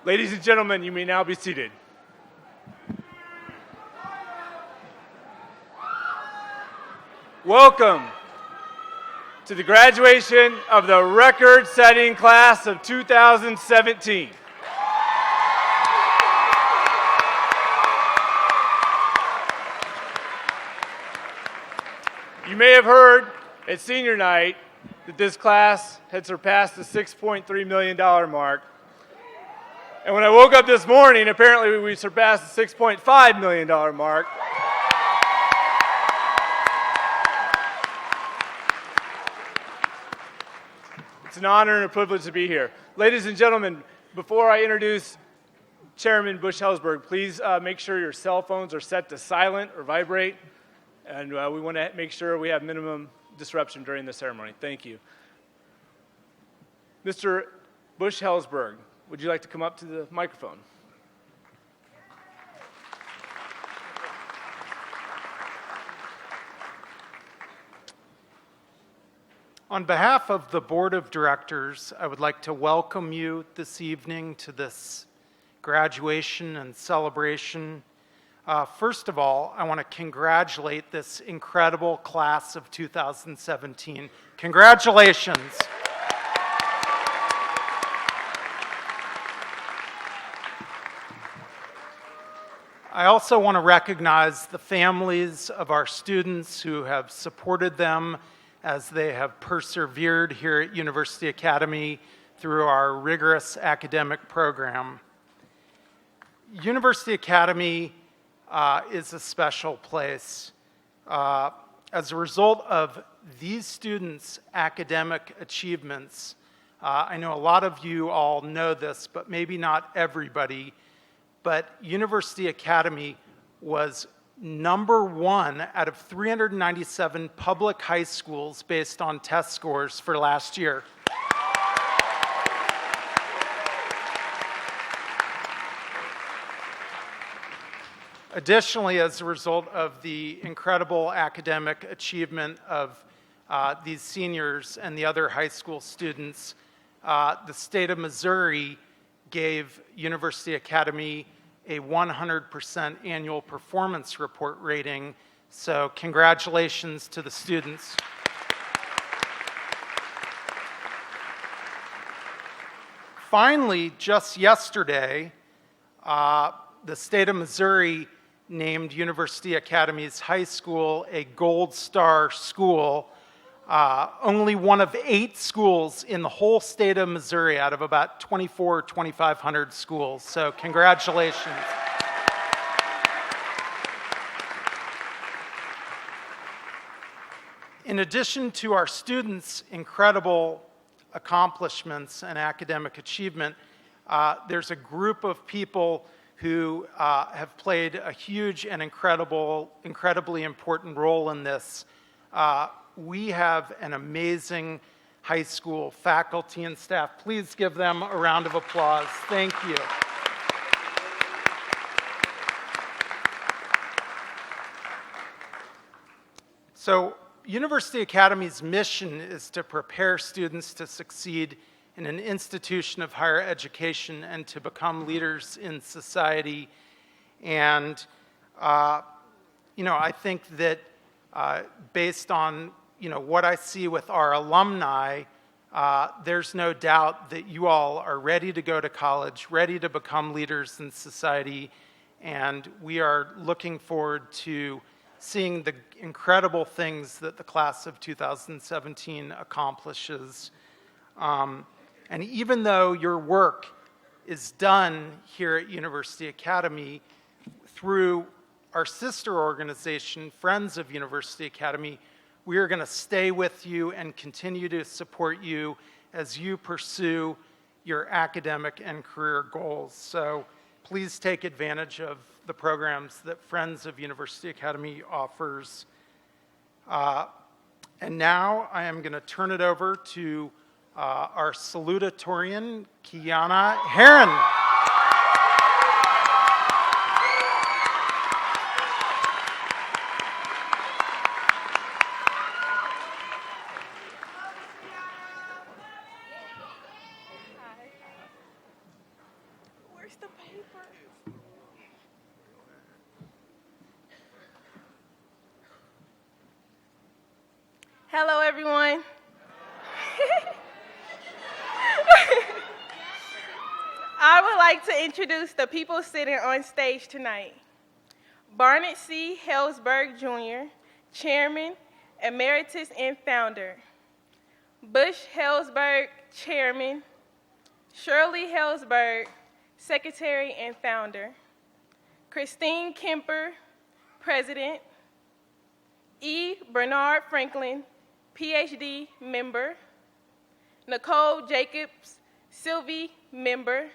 Ladies and gentlemen, you may now be seated. Welcome to the graduation of the record-setting class of 2017. You may have heard at senior night that this class had surpassed the $6.3 million mark. And when I woke up this morning, apparently we surpassed the $6.5 million mark. It's an honor and a privilege to be here. Ladies and gentlemen, before I introduce Chairman Busch Helzberg, please make sure your cell phones are set to silent or vibrate. And we want to make sure we have minimum disruption during the ceremony. Thank you. Mr. Busch Helzberg, would you like to come up to the microphone? On behalf of the Board of Directors, I would like to welcome you this evening to this graduation and celebration. First of all, I want to congratulate this incredible class of 2017. Congratulations. I also want to recognize the families of our students who have supported them as they have persevered here at University Academy through our rigorous academic program. University Academy is a special place. As a result of these students' academic achievements, I know a lot of you all know this, but maybe not everybody, but University Academy was #1 out of 397 public high schools based on test scores for last year. Additionally, as a result of the incredible academic achievement of these seniors and the other high school students, the state of Missouri gave University Academy a 100% annual performance report rating. So congratulations to the students. Finally, just yesterday, the state of Missouri named University Academy's high school a Gold Star school, only one of 8 schools in the whole state of Missouri out of about 2,400 or 2,500 schools. So congratulations. In addition to our students' incredible accomplishments and academic achievement, there's a group of people who have played a huge and incredibly important role in this. We have an amazing high school faculty and staff. Please give them a round of applause. Thank you. So, University Academy's mission is to prepare students to succeed in an institution of higher education and to become leaders in society. And, I think that based on what I see with our alumni, there's no doubt that you all are ready to go to college, ready to become leaders in society, and we are looking forward to seeing the incredible things that the class of 2017 accomplishes. And even though your work is done here at University Academy through our sister organization, Friends of University Academy, we are going to stay with you and continue to support you as you pursue your academic and career goals. So please take advantage of the programs that Friends of University Academy offers. And now I am going to turn it over to our Salutatorian, Keanu Herron. Where's the paper? Hello, everyone. I would like to introduce the people sitting on stage tonight. Barnett C. Helzberg, Jr., Chairman, Emeritus, and Founder. Busch Helzberg, Chairman. Shirley Helzberg, Secretary and Founder. Christine Kemper, President. E. Bernard Franklin, PhD, Member. Nicole Jacobs, Sylvie, Member.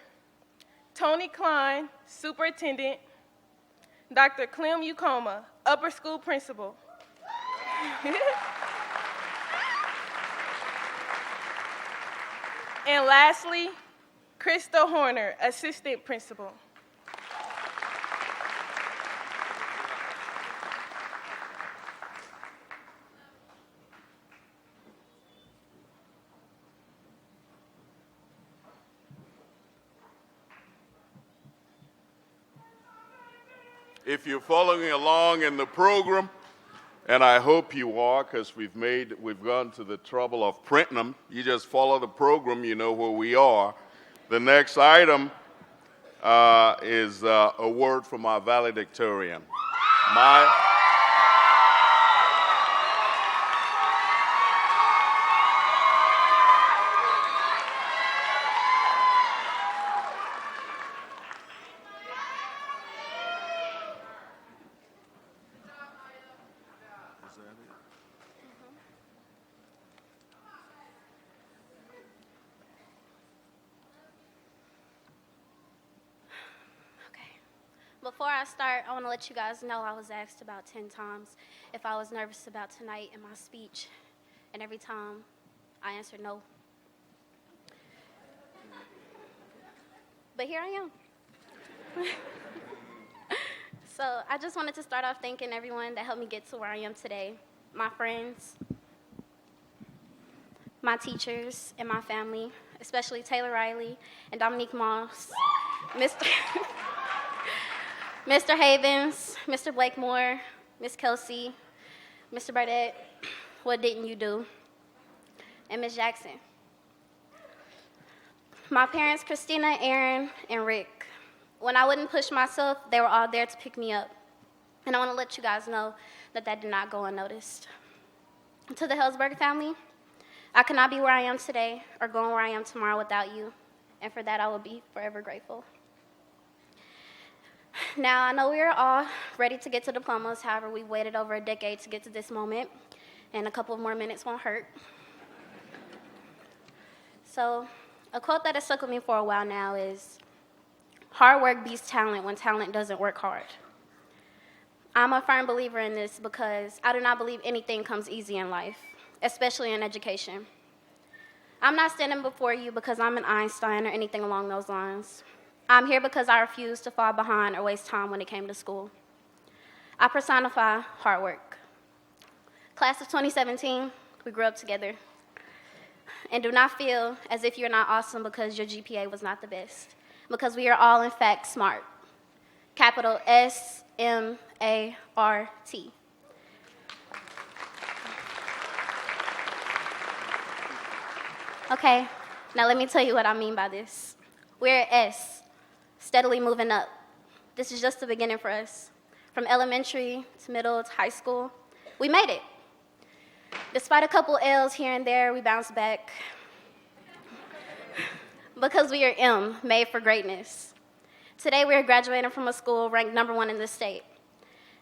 Tony Klein, Superintendent. Dr. Clem Ukoma, Upper School Principal. And lastly, Krista Horner, Assistant Principal. If you're following along in the program, and I hope you are, because we've gone to the trouble of printing them. You just follow the program, you know where we are. The next item is a word from our valedictorian. Before I start, I want to let you guys know I was asked about 10 times if I was nervous about tonight in my speech, and every time I answered no. But here I am. So I just wanted to start off thanking everyone that helped me get to where I am today. My friends, my teachers, and my family, especially Taylor Riley and Dominique Moss, Mr. Havens, Mr. Blakemore, Miss Kelsey, Mr. Burdett, what didn't you do? And Miss Jackson. My parents, Christina, Aaron, and Rick. When I wouldn't push myself, they were all there to pick me up. And I want to let you guys know that that did not go unnoticed. To the Helzberg family, I could not be where I am today or going where I am tomorrow without you. And for that, I will be forever grateful. Now, I know we are all ready to get to diplomas. However, we've waited over a decade to get to this moment, and a couple of more minutes won't hurt. So, a quote that has stuck with me for a while now is, "Hard work beats talent when talent doesn't work hard." I'm a firm believer in this because I do not believe anything comes easy in life, especially in education. I'm not standing before you because I'm an Einstein or anything along those lines. I'm here because I refused to fall behind or waste time when it came to school. I personify hard work. Class of 2017, we grew up together. And do not feel as if you're not awesome because your GPA was not the best, because we are all, in fact, smart. Capital SMART. Okay, now let me tell you what I mean by this. We're at S, steadily moving up. This is just the beginning for us. From elementary to middle to high school, we made it. Despite a couple L's here and there, we bounced back. Because we are M, made for greatness. Today, we are graduating from a school ranked #1 in the state.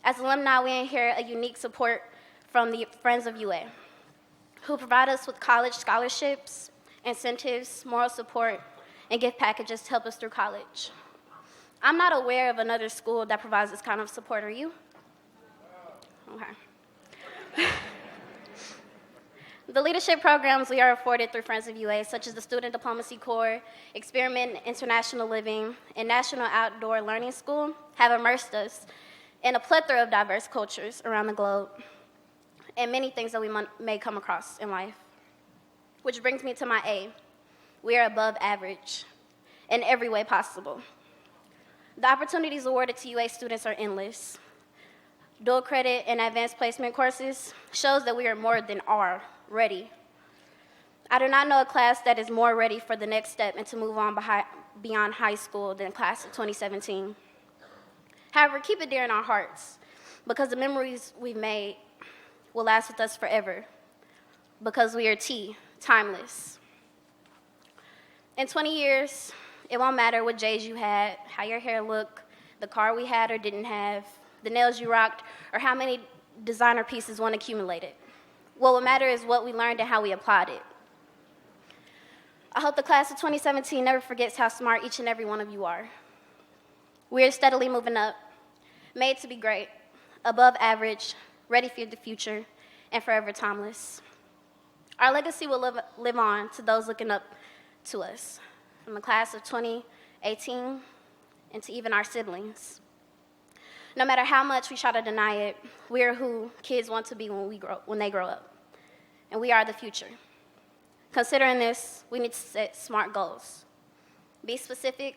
As alumni, we inherit a unique support from the Friends of UA, who provide us with college scholarships, incentives, moral support, and gift packages to help us through college. I'm not aware of another school that provides this kind of support, are you? Okay. The leadership programs we are afforded through Friends of UA, such as the Student Diplomacy Corps, Experiment in International Living, and National Outdoor Learning School, have immersed us in a plethora of diverse cultures around the globe, and many things that we may come across in life. Which brings me to my A. We are above average in every way possible. The opportunities awarded to UA students are endless. Dual credit and advanced placement courses shows that we are more than ready. I do not know a class that is more ready for the next step and to move on beyond high school than class of 2017. However, keep it dear in our hearts, because the memories we've made will last with us forever, because we are timeless. In 20 years, it won't matter what J's you had, how your hair looked, the car we had or didn't have, the nails you rocked, or how many designer pieces one accumulated. What will matter is what we learned and how we applied it. I hope the class of 2017 never forgets how smart each and every one of you are. We are steadily moving up, made to be great, above average, ready for the future, and forever timeless. Our legacy will live on to those looking up to us, from the class of 2018 and to even our siblings. No matter how much we try to deny it, we are who kids want to be when they grow up, and we are the future. Considering this, we need to set smart goals. Be specific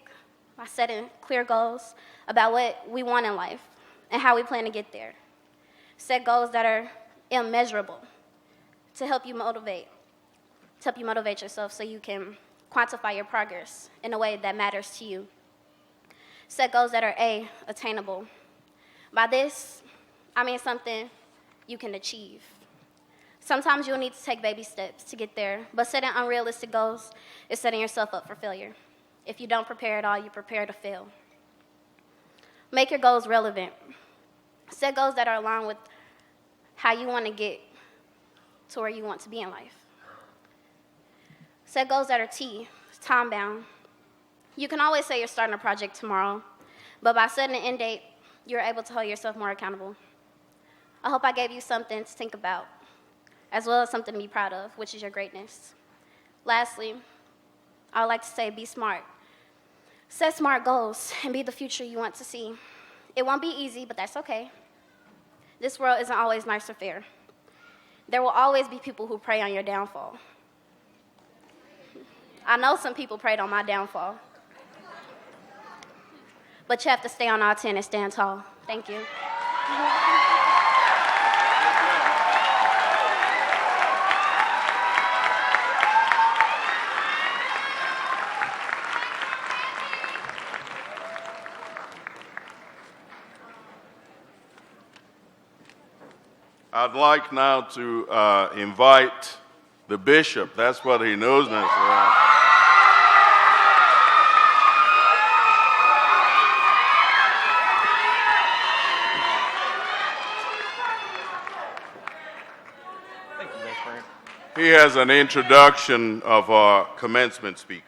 by setting clear goals about what we want in life and how we plan to get there. Set goals that are immeasurable to help you motivate yourself so you can quantify your progress in a way that matters to you. Set goals that are attainable. By this, I mean something you can achieve. Sometimes you'll need to take baby steps to get there, but setting unrealistic goals is setting yourself up for failure. If you don't prepare at all, you prepare to fail. Make your goals relevant. Set goals that are aligned with how you want to get to where you want to be in life. Set goals that are time-bound. You can always say you're starting a project tomorrow, but by setting an end date, you're able to hold yourself more accountable. I hope I gave you something to think about, as well as something to be proud of, which is your greatness. Lastly, I would like to say be smart. Set smart goals and be the future you want to see. It won't be easy, but that's okay. This world isn't always nice or fair. There will always be people who prey on your downfall. I know some people preyed on my downfall. But you have to stay on all 10 and stand tall. Thank you. I'd like now to invite the bishop. That's what he knows now. Thank you, Best Friend. He has an introduction of our commencement speaker.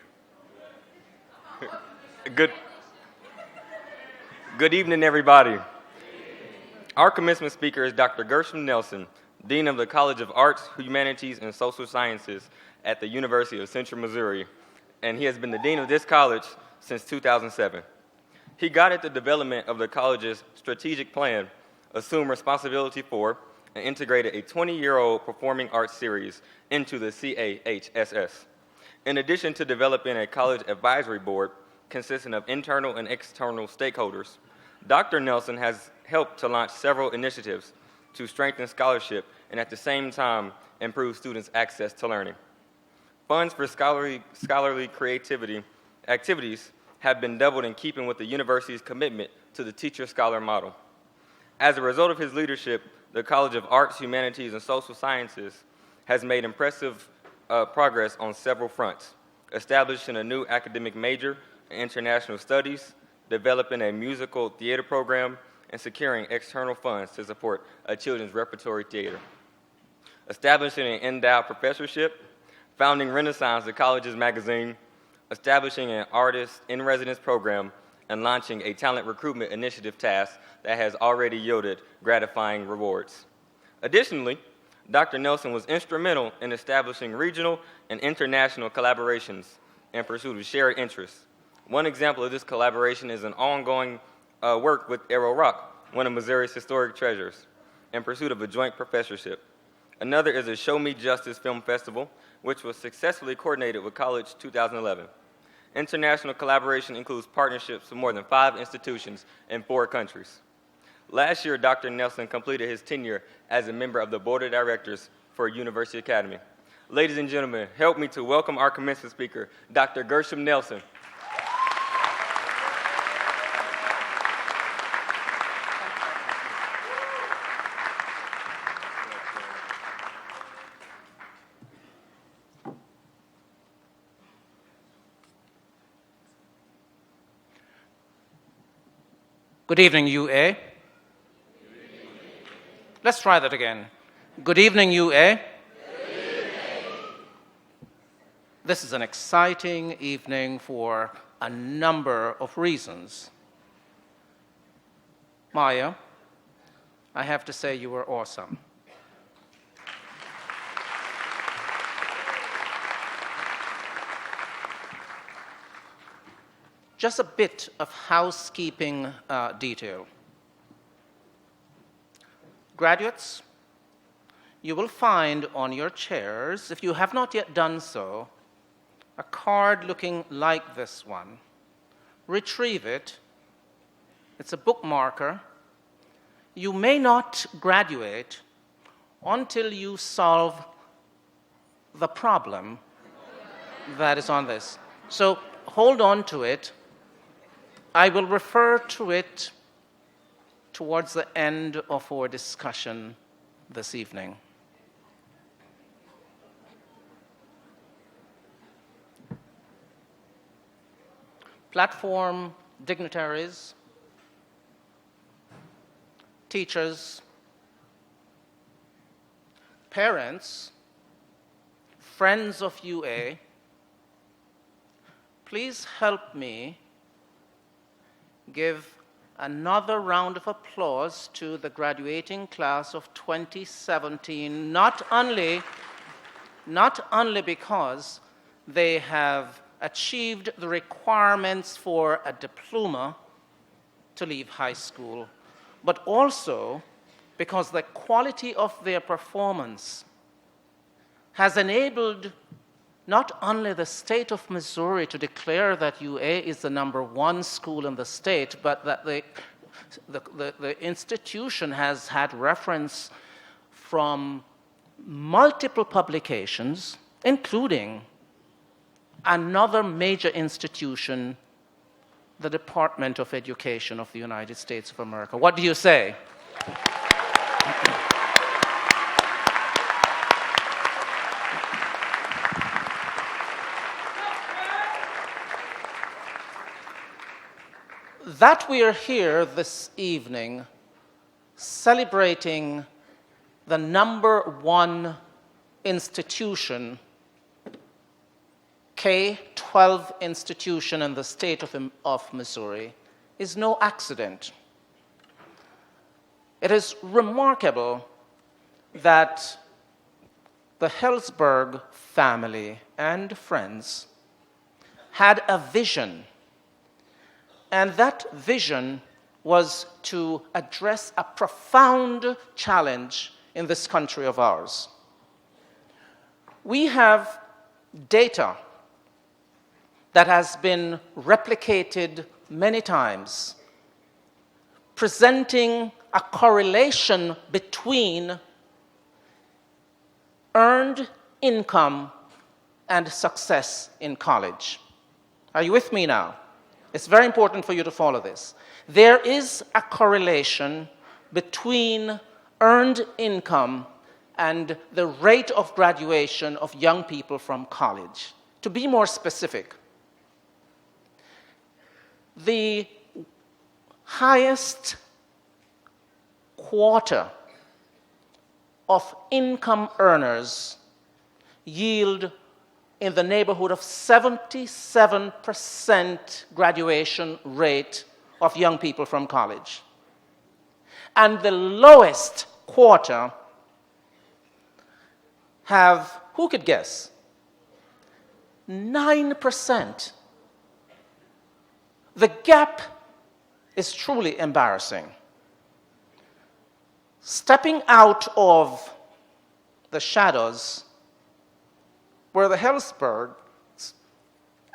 Good evening, everybody. Our commencement speaker is Dr. Gershom Nelson, Dean of the College of Arts, Humanities, and Social Sciences at the University of Central Missouri, and he has been the dean of this college since 2007. He guided the development of the college's strategic plan, assumed responsibility for, and integrated a 20-year-old performing arts series into the CAHSS. In addition to developing a college advisory board consisting of internal and external stakeholders, Dr. Nelson has helped to launch several initiatives to strengthen scholarship and at the same time improve students' access to learning. Funds for scholarly creativity activities have been doubled in keeping with the university's commitment to the teacher-scholar model. As a result of his leadership, the College of Arts, Humanities, and Social Sciences has made impressive progress on several fronts, establishing a new academic major in international studies, developing a musical theater program, and securing external funds to support a children's repertory theater. Establishing an endowed professorship, founding Renaissance, the college's magazine, establishing an artist in residence program, and launching a talent recruitment initiative task that has already yielded gratifying rewards. Additionally, Dr. Nelson was instrumental in establishing regional and international collaborations in pursuit of shared interests. One example of this collaboration is an ongoing work with Arrow Rock, one of Missouri's historic treasures, in pursuit of a joint professorship. Another is a Show Me Justice Film Festival, which was successfully coordinated with College 2011. International collaboration includes partnerships with more than 5 institutions in 4 countries. Last year, Dr. Nelson completed his tenure as a member of the Board of Directors for University Academy. Ladies and gentlemen, help me to welcome our commencement speaker, Dr. Gershom Nelson. Good evening, UA. Let's try that again. Good evening, UA. This is an exciting evening for a number of reasons. Maya, I have to say you were awesome. Just a bit of housekeeping detail. Graduates, you will find on your chairs, if you have not yet done so, a card looking like this one. Retrieve it. It's a bookmarker. You may not graduate until you solve the problem that is on this. So hold on to it. I will refer to it towards the end of our discussion this evening. Platform dignitaries, teachers, parents, friends of UA, please help me give another round of applause to the graduating class of 2017, not only because they have achieved the requirements for a diploma to leave high school, but also because the quality of their performance has enabled not only the state of Missouri to declare that UA is the #1 school in the state, but that the institution has had reference from multiple publications, including another major institution, the Department of Education of the United States of America. What do you say? That we are here this evening celebrating the #1 institution, K-12 institution in the state of Missouri, is no accident. It is remarkable that the Helzberg family and friends had a vision, and that vision was to address a profound challenge in this country of ours. We have data that has been replicated many times, presenting a correlation between earned income and success in college. Are you with me now? It's very important for you to follow this. There is a correlation between earned income and the rate of graduation of young people from college. To be more specific, the highest quarter of income earners yield in the neighborhood of 77% graduation rate of young people from college. And the lowest quarter have, who could guess, 9%. The gap is truly embarrassing. Stepping out of the shadows were the Helzbergs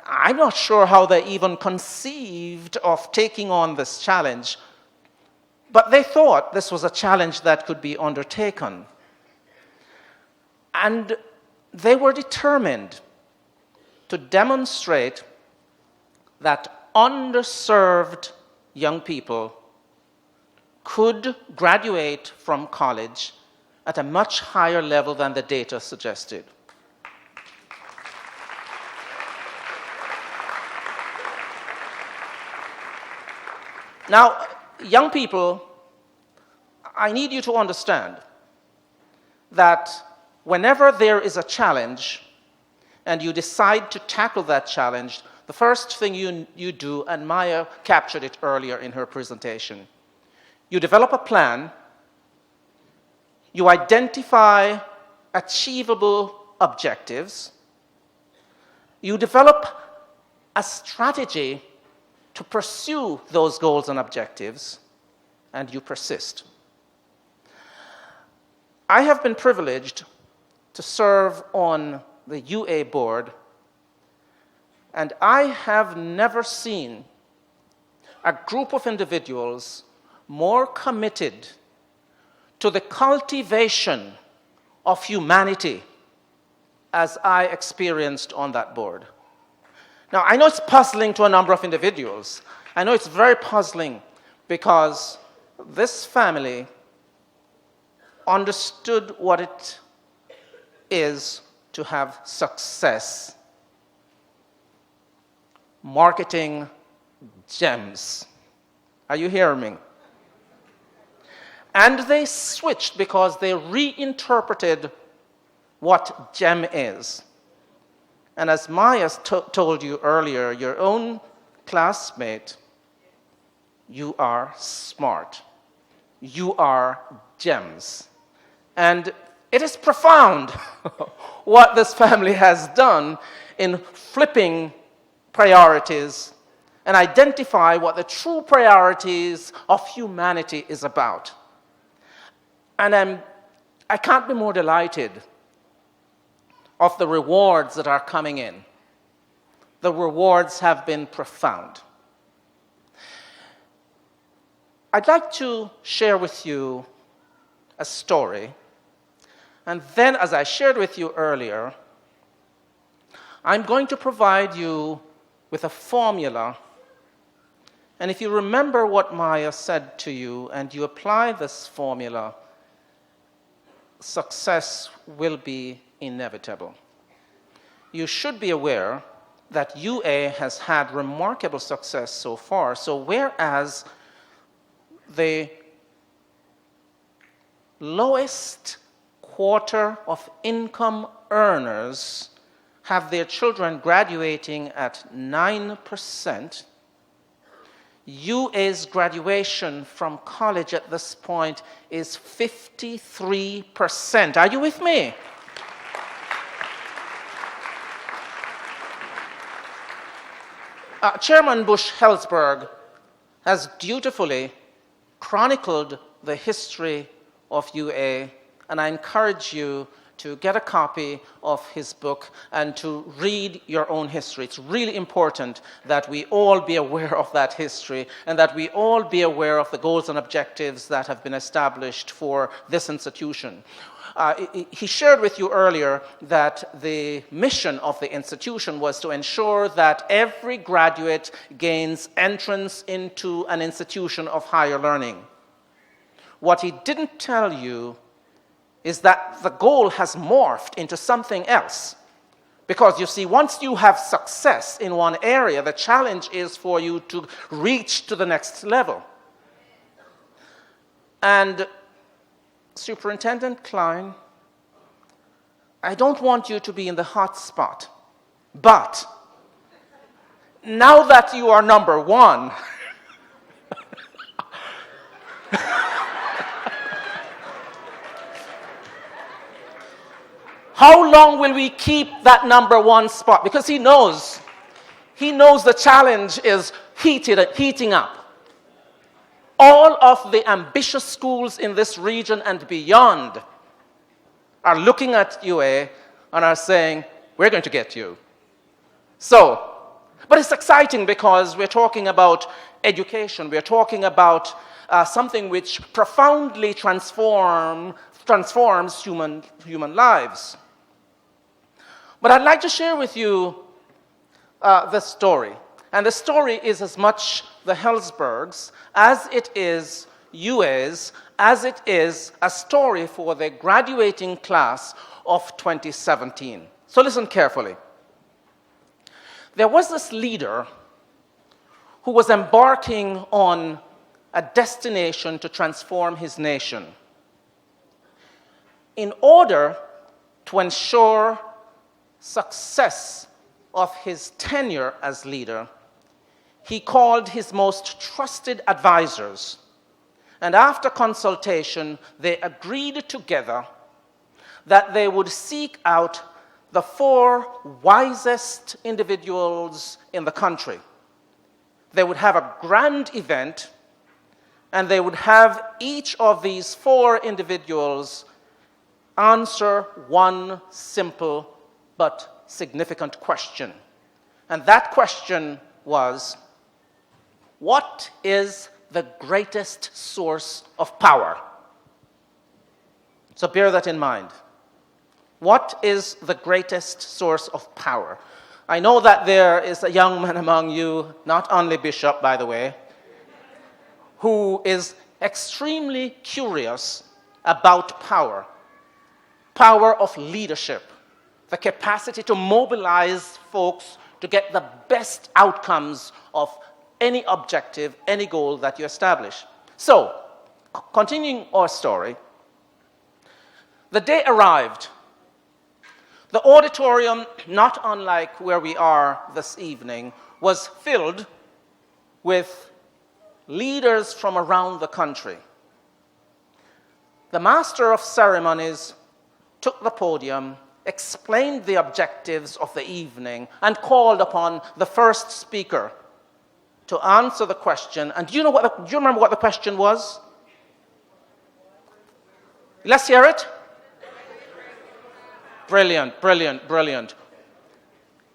I'm not sure how they even conceived of taking on this challenge, but they thought this was a challenge that could be undertaken. And they were determined to demonstrate that underserved young people could graduate from college at a much higher level than the data suggested. Now, young people, I need you to understand that whenever there is a challenge and you decide to tackle that challenge, the first thing you do, and Maya captured it earlier in her presentation, you develop a plan, you identify achievable objectives, you develop a strategy to pursue those goals and objectives, and you persist. I have been privileged to serve on the UA board, and I have never seen a group of individuals more committed to the cultivation of humanity as I experienced on that board. Now, I know it's puzzling to a number of individuals. I know it's very puzzling because this family understood what it is to have success. Marketing gems. Are you hearing me? And they switched because they reinterpreted what gem is. And as Maya told you earlier, your own classmate, you are smart. You are gems. And it is profound what this family has done in flipping priorities and identify what the true priorities of humanity is about. And I can't be more delighted of the rewards that are coming in. The rewards have been profound. I'd like to share with you a story, and then, as I shared with you earlier, I'm going to provide you with a formula, and if you remember what Maya said to you and you apply this formula, success will be inevitable. You should be aware that UA has had remarkable success so far. So whereas the lowest quarter of income earners have their children graduating at 9%, UA's graduation from college at this point is 53%. Are you with me? Chairman Busch Helzberg has dutifully chronicled the history of UA, and I encourage you to get a copy of his book and to read your own history. It's really important that we all be aware of that history and that we all be aware of the goals and objectives that have been established for this institution. He shared with you earlier that the mission of the institution was to ensure that every graduate gains entrance into an institution of higher learning. What he didn't tell you is that the goal has morphed into something else. Because you see, once you have success in one area, the challenge is for you to reach to the next level. And Superintendent Klein, I don't want you to be in the hot spot, but now that you are number one, how long will we keep that number one spot? Because he knows the challenge is heating up. All of the ambitious schools in this region and beyond are looking at UA and are saying, we're going to get you. So, But it's exciting because we're talking about education. We're talking about something which profoundly transforms human lives. But I'd like to share with you this story. And the story is as much the Helzbergs as it is UA's, as it is a story for the graduating class of 2017. So listen carefully. There was this leader who was embarking on a destination to transform his nation. In order to ensure success of his tenure as leader, he called his most trusted advisors, and after consultation, they agreed together that they would seek out the 4 wisest individuals in the country. They would have a grand event, and they would have each of these 4 individuals answer one simple but significant question. And that question was, what is the greatest source of power? So bear that in mind. What is the greatest source of power? I know that there is a young man among you, not only Bishop, by the way, who is extremely curious about power. Power of leadership, the capacity to mobilize folks to get the best outcomes of any objective, any goal that you establish. So, continuing our story, the day arrived. The auditorium, not unlike where we are this evening, was filled with leaders from around the country. The master of ceremonies took the podium, explained the objectives of the evening, and called upon the first speaker to answer the question. And do you remember what the question was? Let's hear it. Brilliant, brilliant, brilliant.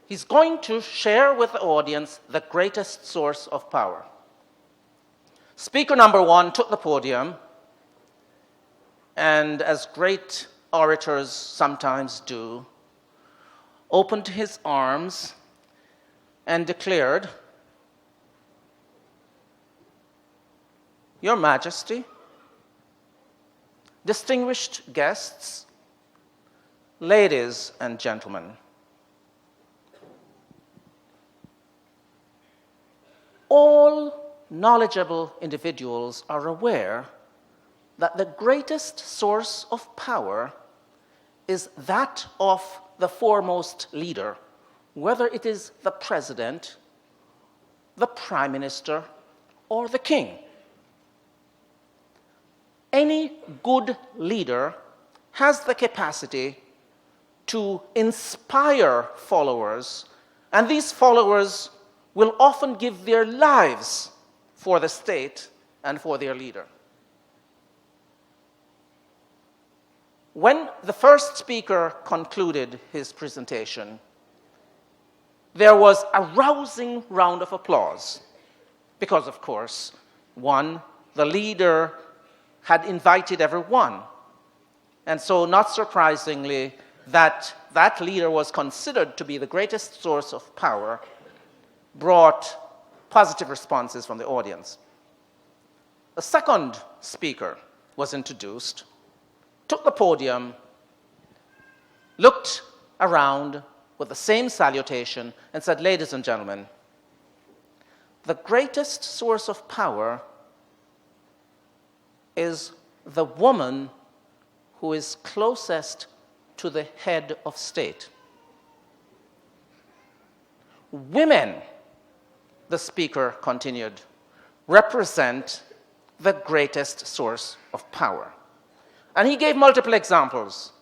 He's going to share with the audience the greatest source of power. Speaker number 1 took the podium, and as great orators sometimes do, opened his arms and declared, Your Majesty, distinguished guests, ladies and gentlemen, all knowledgeable individuals are aware that the greatest source of power is that of the foremost leader, whether it is the president, the prime minister, or the king. Any good leader has the capacity to inspire followers, and these followers will often give their lives for the state and for their leader. When the first speaker concluded his presentation, there was a rousing round of applause because, of course, one, the leader had invited everyone. And so, not surprisingly, that leader was considered to be the greatest source of power, brought positive responses from the audience. A second speaker was introduced, took the podium, looked around with the same salutation, and said, Ladies and gentlemen, the greatest source of power is the woman who is closest to the head of state. Women, the speaker continued, represent the greatest source of power. And he gave multiple examples.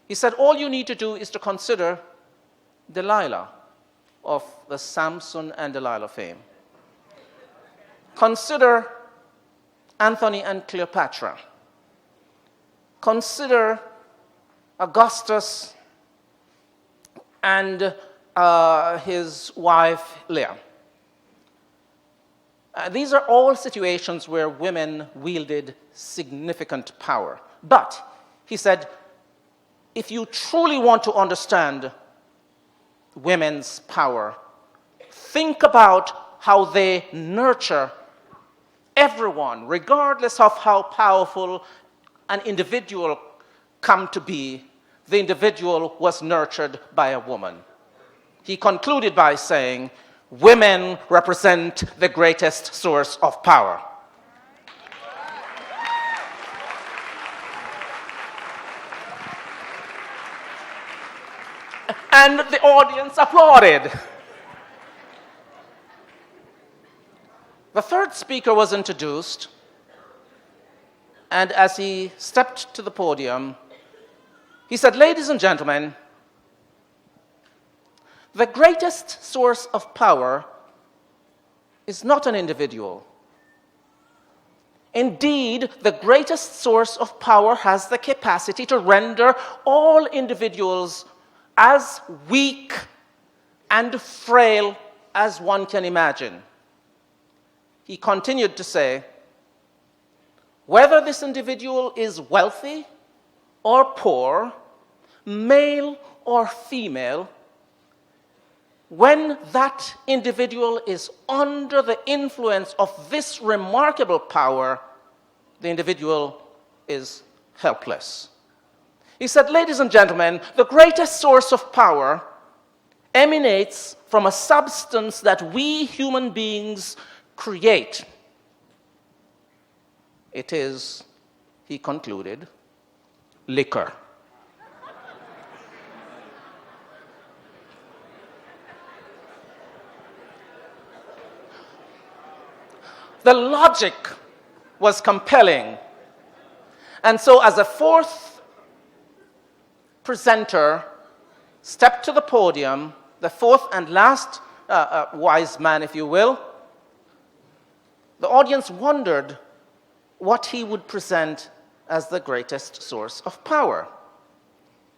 He said, all you need to do is to consider Delilah of the Samson and Delilah fame. Consider Anthony and Cleopatra. Consider Augustus and his wife, Leah. These are all situations where women wielded significant power. But, he said, if you truly want to understand women's power, think about how they nurture everyone, regardless of how powerful an individual come to be. The individual was nurtured by a woman. He concluded by saying, women represent the greatest source of power. And the audience applauded. The third speaker was introduced, and as he stepped to the podium, he said, ladies and gentlemen, the greatest source of power is not an individual. Indeed, the greatest source of power has the capacity to render all individuals as weak and frail as one can imagine. He continued to say, whether this individual is wealthy or poor, male or female, when that individual is under the influence of this remarkable power, the individual is helpless. He said, ladies and gentlemen, the greatest source of power emanates from a substance that we human beings create. It is, he concluded, liquor. The logic was compelling. And so as a fourth presenter stepped to the podium, the fourth and last wise man, if you will, the audience wondered what he would present as the greatest source of power.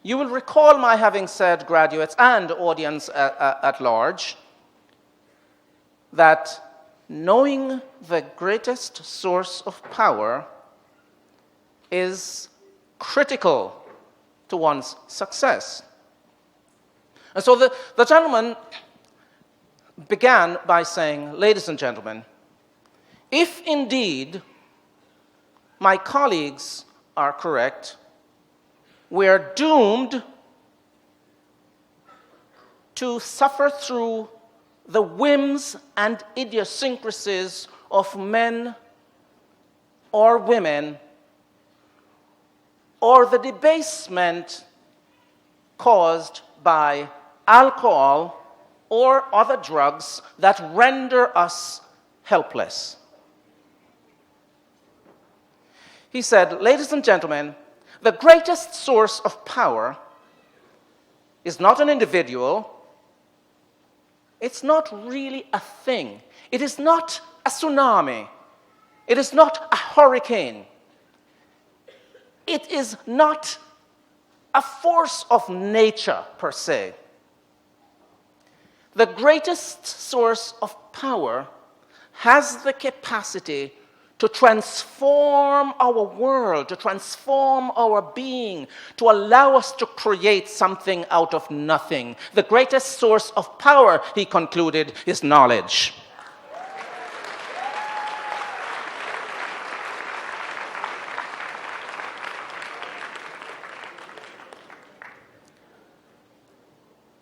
You will recall my having said, graduates and audience at large, that knowing the greatest source of power is critical to one's success. And so the gentleman began by saying, ladies and gentlemen, if indeed my colleagues are correct, we are doomed to suffer through the whims and idiosyncrasies of men or women, or the debasement caused by alcohol or other drugs that render us helpless. He said, ladies and gentlemen, the greatest source of power is not an individual. It's not really a thing. It is not a tsunami. It is not a hurricane. It is not a force of nature per se. The greatest source of power has the capacity to transform our world, to transform our being, to allow us to create something out of nothing. The greatest source of power, he concluded, is knowledge.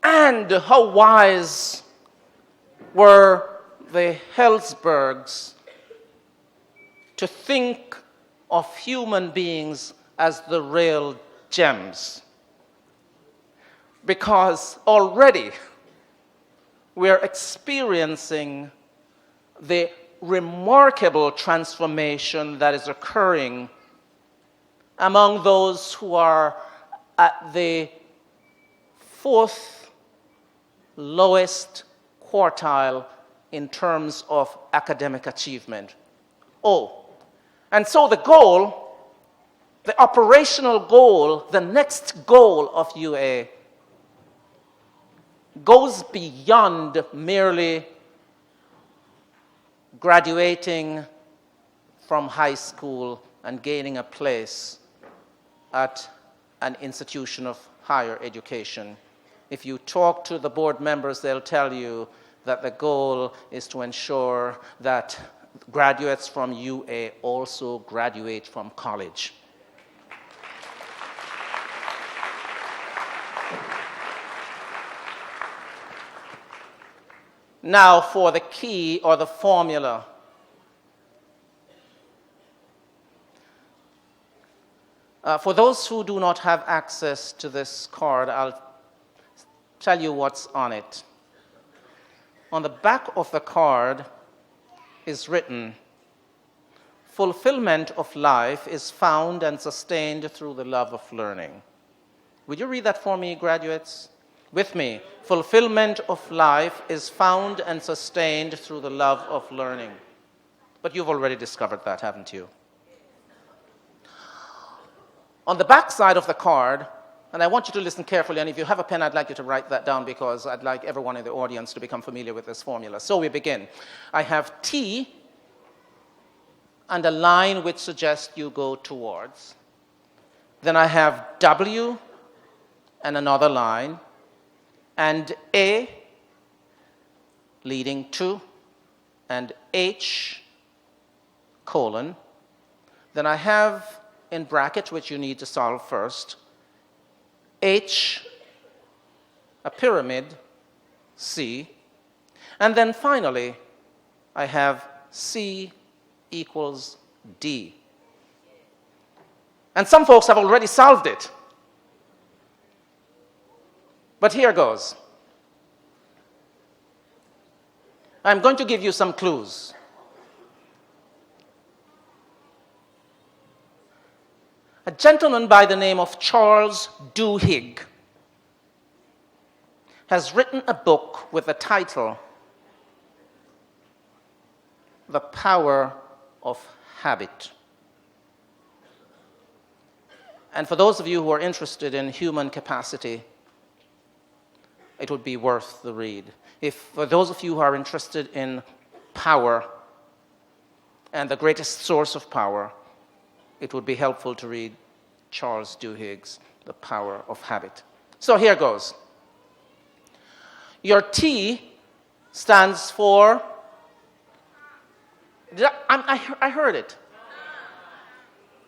And how wise were the Helzbergs to think of human beings as the real gems. Because already we are experiencing the remarkable transformation that is occurring among those who are at the fourth lowest quartile in terms of academic achievement. And so the goal, the operational goal, the next goal of UA goes beyond merely graduating from high school and gaining a place at an institution of higher education. If you talk to the board members, they'll tell you that the goal is to ensure that graduates from UA also graduate from college. Now for the key or the formula. For those who do not have access to this card, I'll tell you what's on it. On the back of the card is written, "Fulfillment of life is found and sustained through the love of learning." Would you read that for me, graduates? With me. Fulfillment of life is found and sustained through the love of learning. But you've already discovered that, haven't you? On the back side of the card, and I want you to listen carefully, and if you have a pen, I'd like you to write that down because I'd like everyone in the audience to become familiar with this formula. So we begin. I have T and a line which suggests you go towards. Then I have W and another line, and A leading to, and H colon. Then I have in brackets, which you need to solve first, H, a pyramid, C, and then finally I have C equals D. And some folks have already solved it. But here goes. I'm going to give you some clues. A gentleman by the name of Charles Duhigg has written a book with the title, The Power of Habit. And for those of you who are interested in human capacity, it would be worth the read. For those of you who are interested in power and the greatest source of power, it would be helpful to read Charles Duhigg's The Power of Habit. So here goes. Your T stands for, I heard it.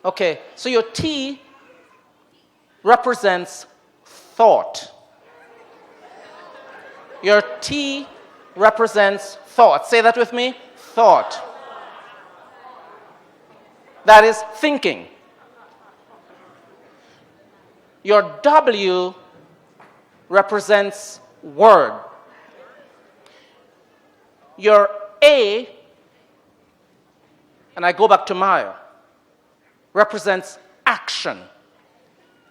Okay, so your T represents thought. Your T represents thought. Say that with me. Thought. That is thinking. Your W represents word. Your A, and I go back to Maya, represents action.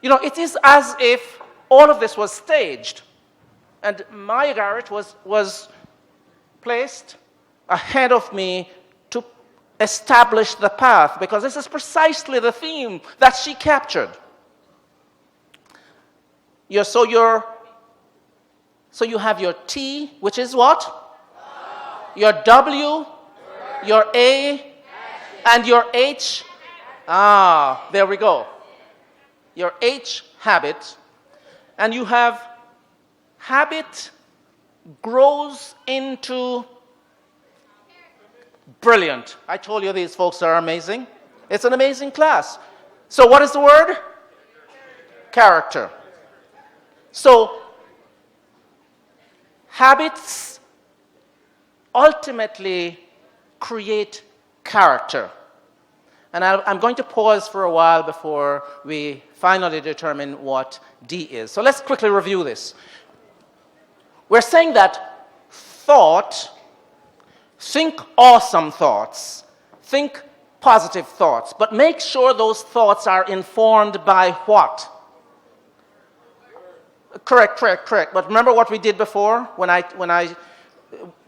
You know, it is as if all of this was staged. And Maya Garrett was placed ahead of me to establish the path, because this is precisely the theme that she captured. So you have your T, which is what? Your W, your A, and your H. There we go. Your H, habit. And you have habit grows into brilliant. I told you these folks are amazing. It's an amazing class. So what is the word? Character. So habits ultimately create character. And I'm going to pause for a while before we finally determine what D is. So let's quickly review this. We're saying that thought, think awesome thoughts, think positive thoughts, but make sure those thoughts are informed by what? Correct. But remember what we did before when I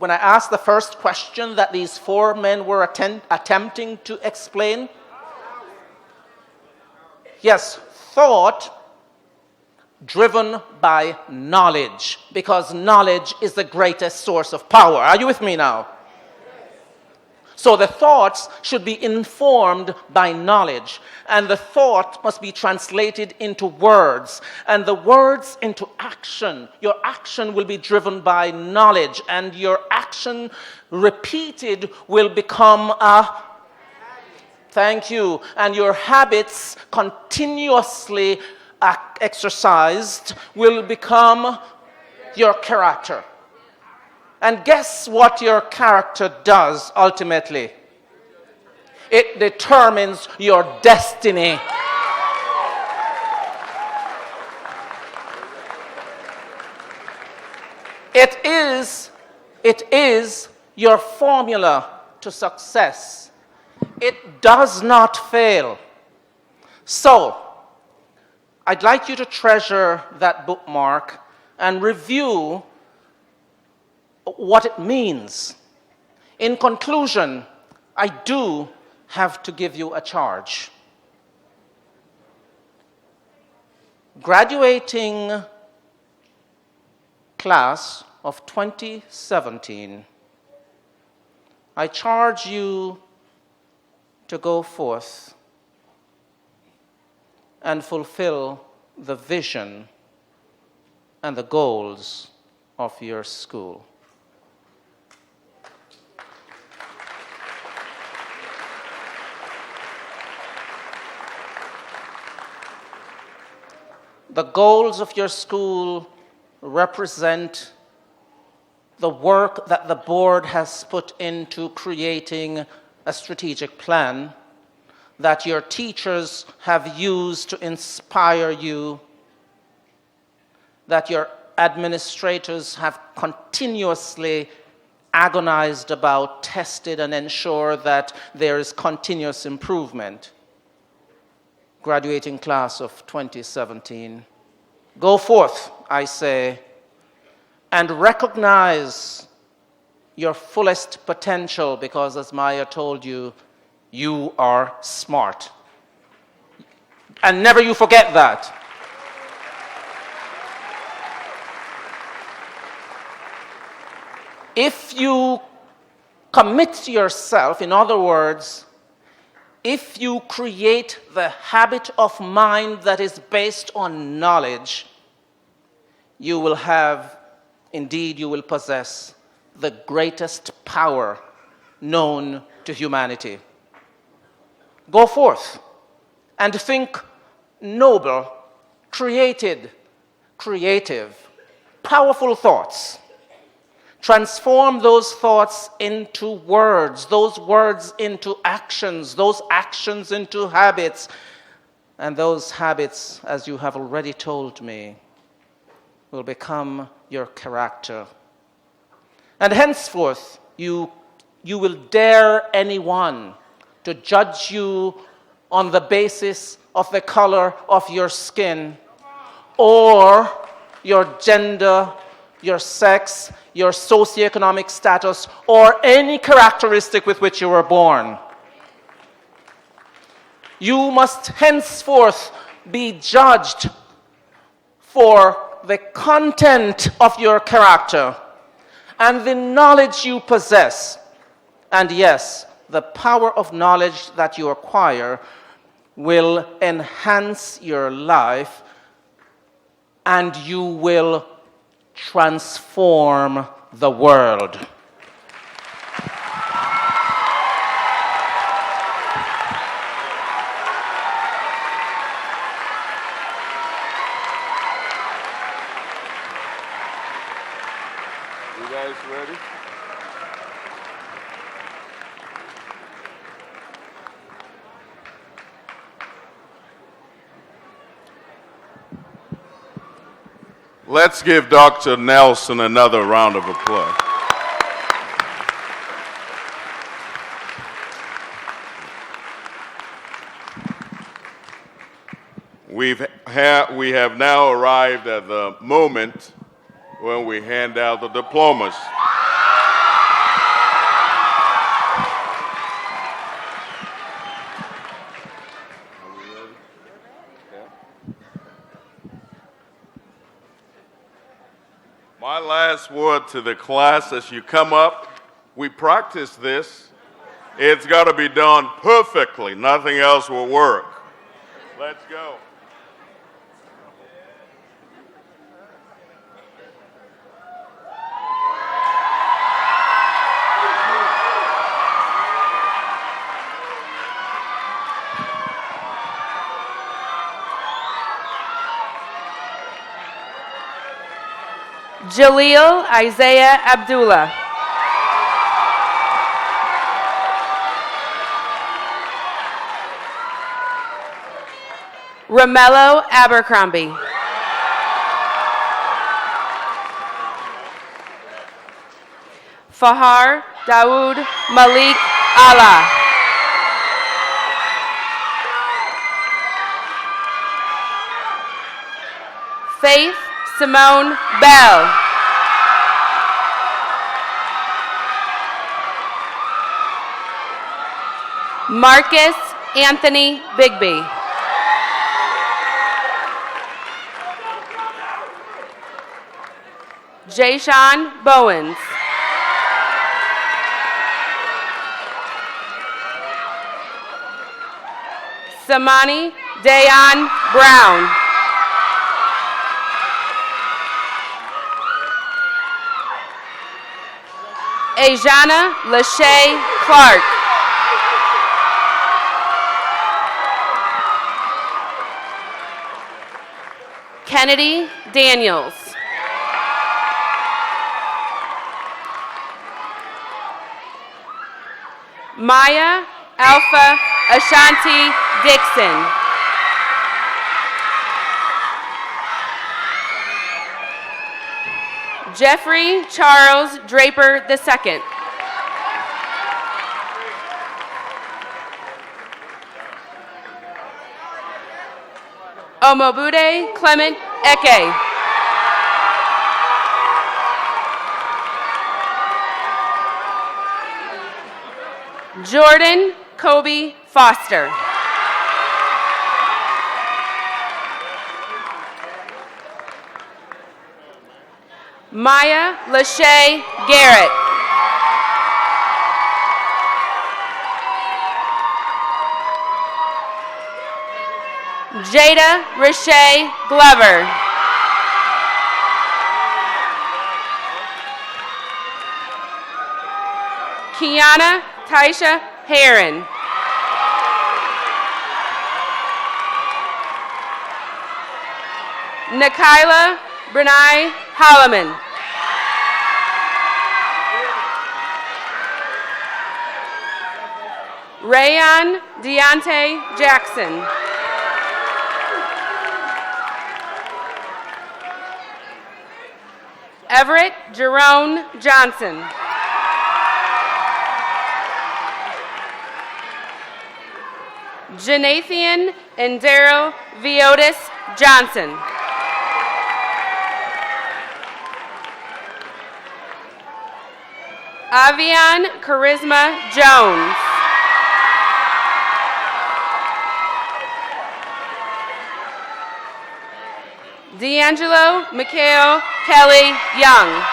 asked the first question that these four men were attempting to explain? Yes, thought driven by knowledge, because knowledge is the greatest source of power. Are you with me now? So the thoughts should be informed by knowledge, and the thought must be translated into words, and the words into action. Your action will be driven by knowledge, and your action repeated will become a thank you, and your habits continuously exercised will become your character. And guess what your character does ultimately? It determines your destiny. It is your formula to success. It does not fail. So, I'd like you to treasure that bookmark and review what it means. In conclusion, I do have to give you a charge. Graduating class of 2017, I charge you to go forth and fulfill the vision and the goals of your school. The goals of your school represent the work that the board has put into creating a strategic plan that your teachers have used to inspire you, that your administrators have continuously agonized about, tested, and ensure that there is continuous improvement. Graduating class of 2017. Go forth, I say, and recognize your fullest potential, because as Maya told you, you are smart. And never you forget that. If you commit yourself, in other words, if you create the habit of mind that is based on knowledge, you will have, indeed you will possess, the greatest power known to humanity. Go forth and think noble, creative, powerful thoughts. Transform those thoughts into words, those words into actions, those actions into habits, and those habits, as you have already told me, will become your character. And henceforth, you will dare anyone to judge you on the basis of the color of your skin, or your gender, your sex, your socioeconomic status, or any characteristic with which you were born. You must henceforth be judged for the content of your character and the knowledge you possess. And yes, the power of knowledge that you acquire will enhance your life, and you will transform the world. You guys ready? Let's give Dr. Nelson another round of applause. We have now arrived at the moment when we hand out the diplomas. My last word to the class as you come up, we practice this. It's got to be done perfectly. Nothing else will work. Let's go. Jaleel Isaiah Abdullah. Romello Abercrombie. Fahar Dawood Malik Allah. Faith Simone Bell. Marcus Anthony Bigby. Jayshawn Bowens. Samani Dayon Brown. Ajana Lachey Clark. Kennedy Daniels. Maya Alpha Ashanti Dixon. Jeffrey Charles Draper II. Omobude Clement Eke. Jordan Kobe Foster. Maya Lachey Garrett. Jada Rashay Glover. Kiana Taisha Herron. Nikayla Brenai Holloman. Rayon Deontay Jackson. Everett Jerome Johnson. Janathan and Daryl Viotis Johnson. Avian Charisma Jones. D'Angelo Mikhail Kelly Young.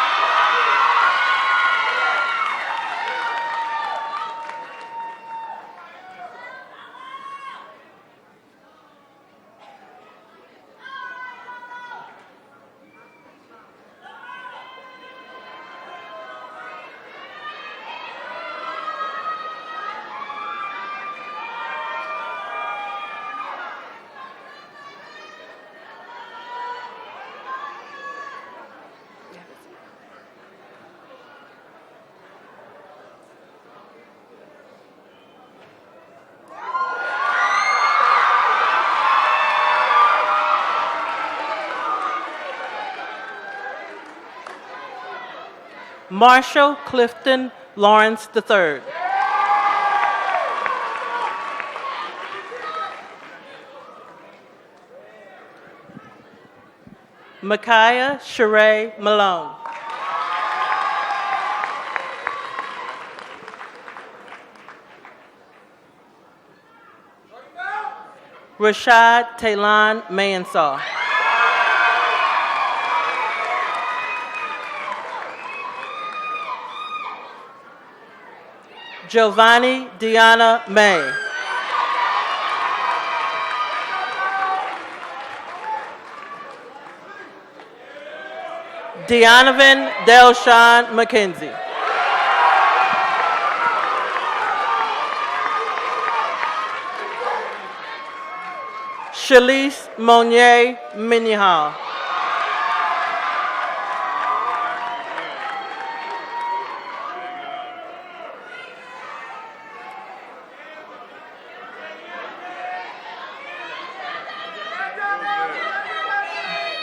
Marshall Clifton Lawrence III. Micaiah Sheree Malone. Rashad Talon Mansaw. Giovanni Deanna May. Deonovan Delshawn McKenzie. Shalise Monier Minihal.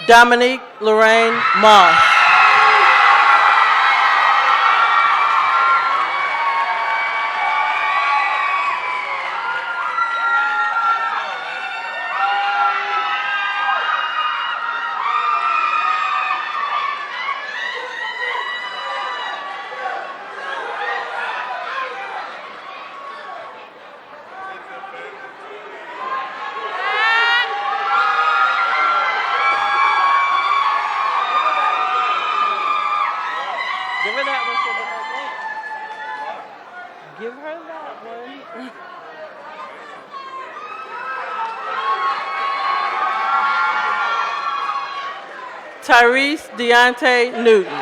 Dominique Lorraine Moss. Give her that one so that her Give her that one. Tyrese Deontay Newton.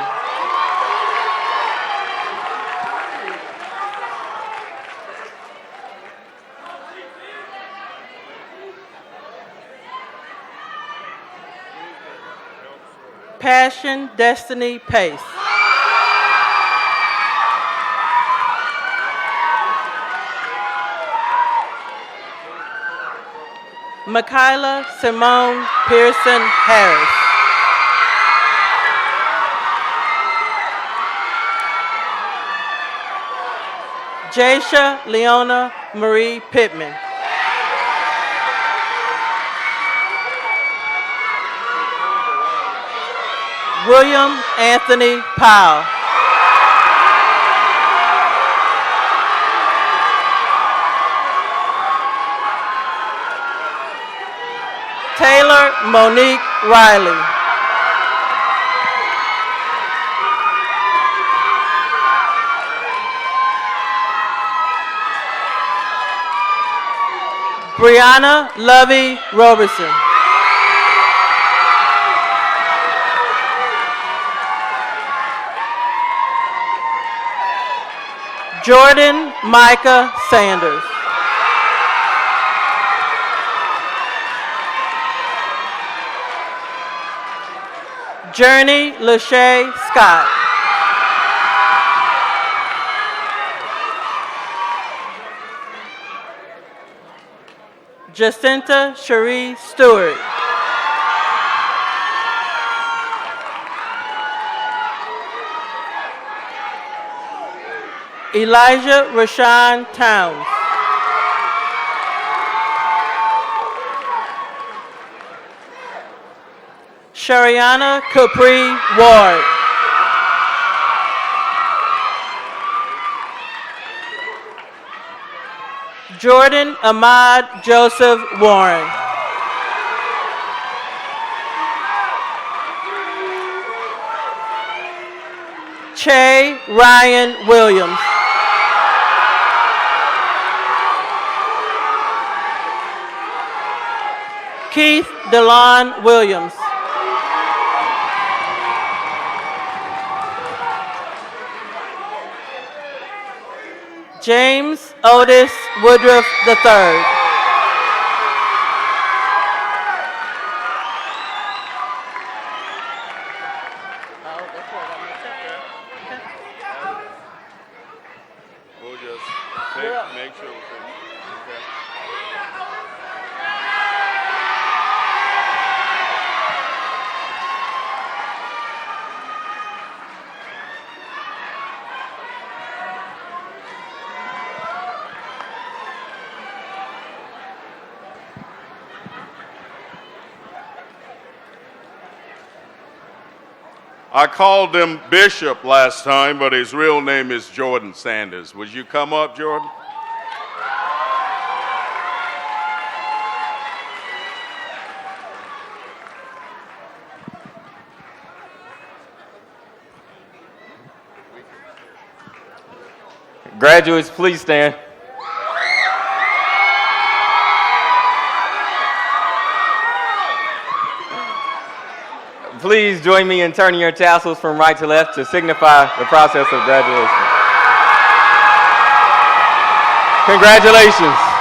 Passion Destiny Pace. Michaela Simone Pearson Harris. Jasha Leona Marie Pittman. William Anthony Powell. Taylor Monique Riley. Brianna Lovey Roberson. Jordan Micah Sanders. Journey Lachey Scott. Jacinta Cherie Stewart. Elijah Rashawn Towns. Shariana Capri Ward. Jordan Ahmad Joseph Warren. Che Ryan Williams. Keith DeLon Williams. James Otis Woodruff III. We'll just make sure we finish. Okay. I called him Bishop last time, but his real name is Jordan Sanders. Would you come up, Jordan? Graduates, please stand. Please join me in turning your tassels from right to left to signify the process of graduation. Congratulations.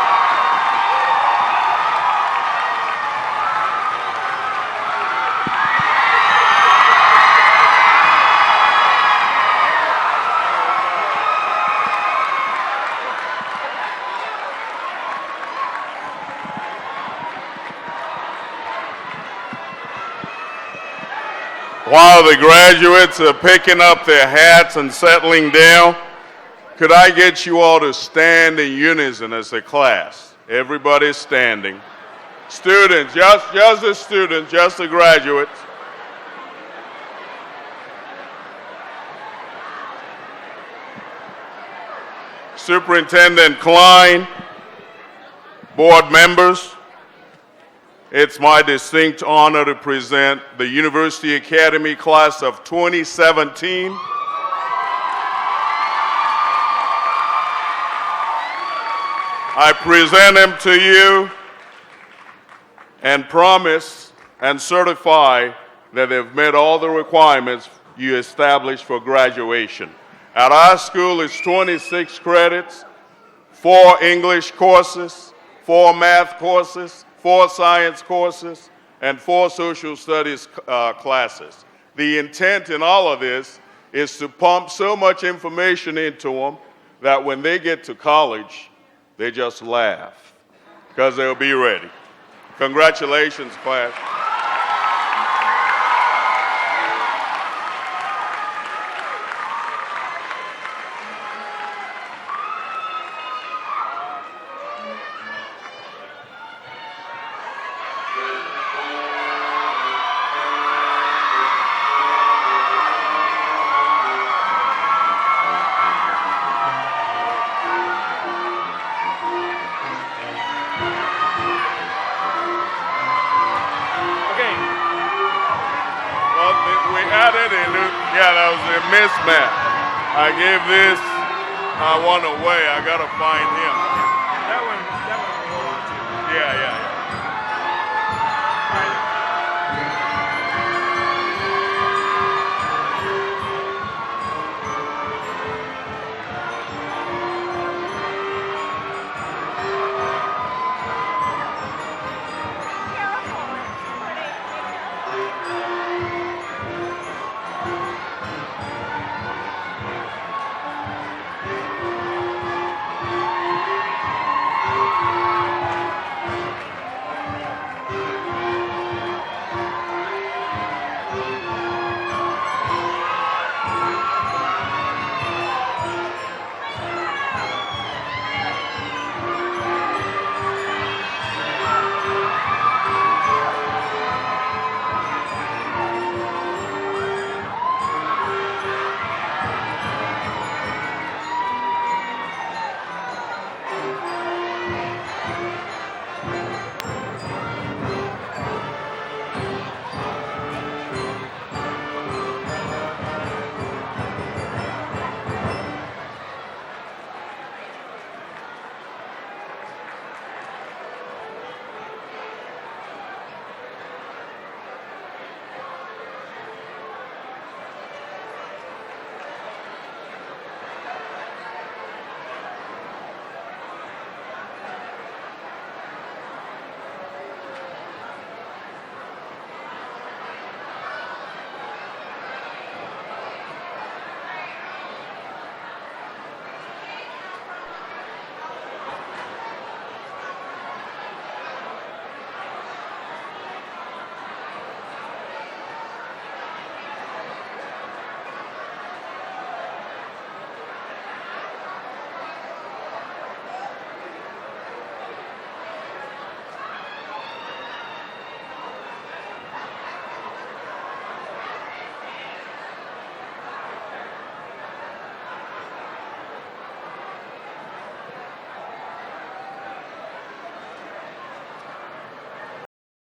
While the graduates are picking up their hats and settling down, could I get you all to stand in unison as a class? Everybody's standing. Students, just the students, just the graduates. Superintendent Klein, board members, it's my distinct honor to present the University Academy class of 2017. I present them to you and promise and certify that they've met all the requirements you established for graduation. At our school, it's 26 credits, 4 English courses, 4 math courses, 4 science courses, and 4 social studies classes. The intent in all of this is to pump so much information into them that when they get to college, they just laugh because they'll be ready. Congratulations, class. Yeah, that was a mismatch. I gave this one away. I got to find him.